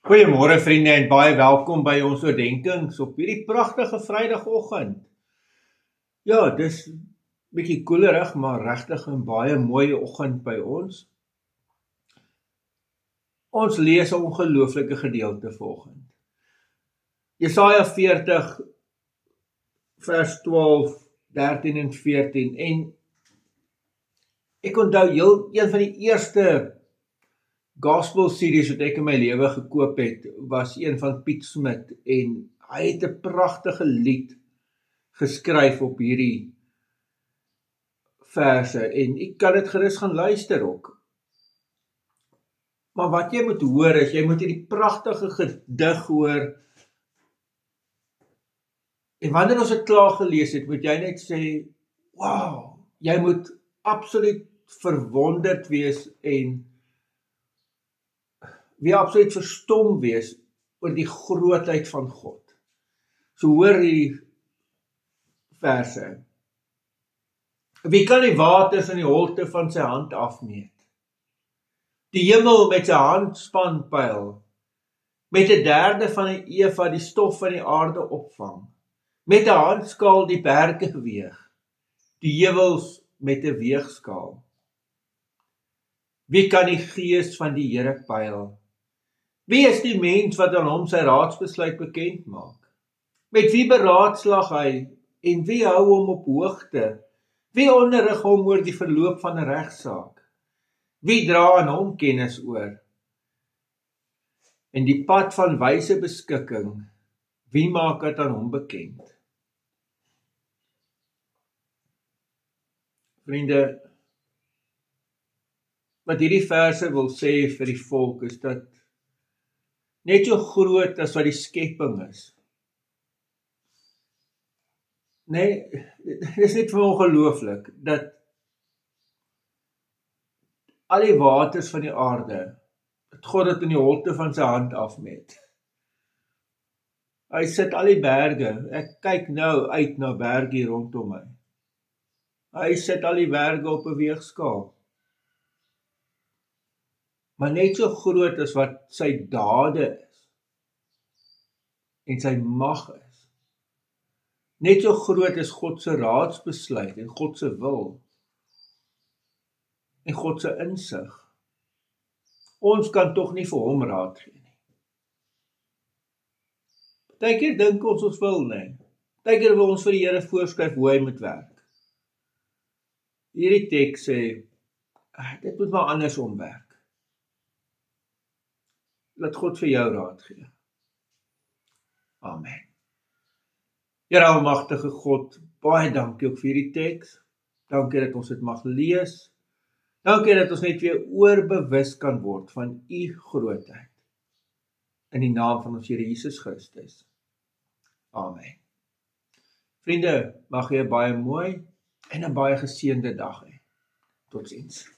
Goeiemôre vriende en baie welkom by ons oordenkings op hierdie pragtige Vrydagoggend. Ja, dis bietjie koelerig, maar regtig 'n baie mooi oggend by ons. Ons lees 'n ongelooflike gedeelte vanoggend. Jesaja 40 vers 12, 13 en 14 en ek onthou een van die eerste Gospel series wat ek in my lewe gekoop het, was een van Piet Smit en hy het 'n pragtige lied geskryf op hierdie verse en ek kan dit gerus gaan luister ook. Maar wat jy moet hoor is, jy moet hierdie pragtige gedig hoor en wanneer ons dit klaar gelees het, moet jy net sê, wow, jy moet absoluut verwonderd wees en wie absoluut verstom wees oor die grootheid van God. So hoor die verse. Wie kan die waters in die holte van sy hand afmeet? Die hemel met sy handspan pyl, met 1/3 van 'n eva die stof van die aarde opvang, met 'n handskaal die berge weeg, die heuwels met 'n weegskaal. Wie kan die gees van die Here pyl? Wie is die mens wat aan hom sy raadsbesluit bekend maak? Met wie beraadslag hy en wie hou hom op hoogte? Wie onderrig hom oor die verloop van 'n regsaak? Wie dra aan hom kennis oor? En die pad van wyse beskikking, wie maak dit aan hom bekend? Vriende, wat hierdie verse wil sê vir die volk is dat net so groot as wat die skepping is. Nee, dit is net vir ongelooflik, dat al die waters van die aarde, dat God dit in die holte van sy hand afmeet. Hy sit al die berge, ek kyk nou uit na berge hier rondom my. Hy sit al die berge op 'n weegskaal. Maar net so groot as wat sy dade is, en sy mag is. Net so groot is God se raadsbesluit en God se wil en God se insig. Ons kan tog nie vir hom raad gee nie. Partykeer dink ons wil nie. Partykeer wil ons vir die Here voorskryf hoe hy moet werk. Hierdie teks sê, dit moet maar andersom werk. Laat God vir jou raad gee. Amen. Here almagtige God, baie dankie ook vir hierdie teks. Dankie dat ons dit mag lees. Dankie dat ons net weer oorbewus kan word van u grootheid. In die naam van ons Here Jesus Christus. Amen. Vriende, mag jy 'n baie mooi en 'n baie geseënde dag hê. Totsiens.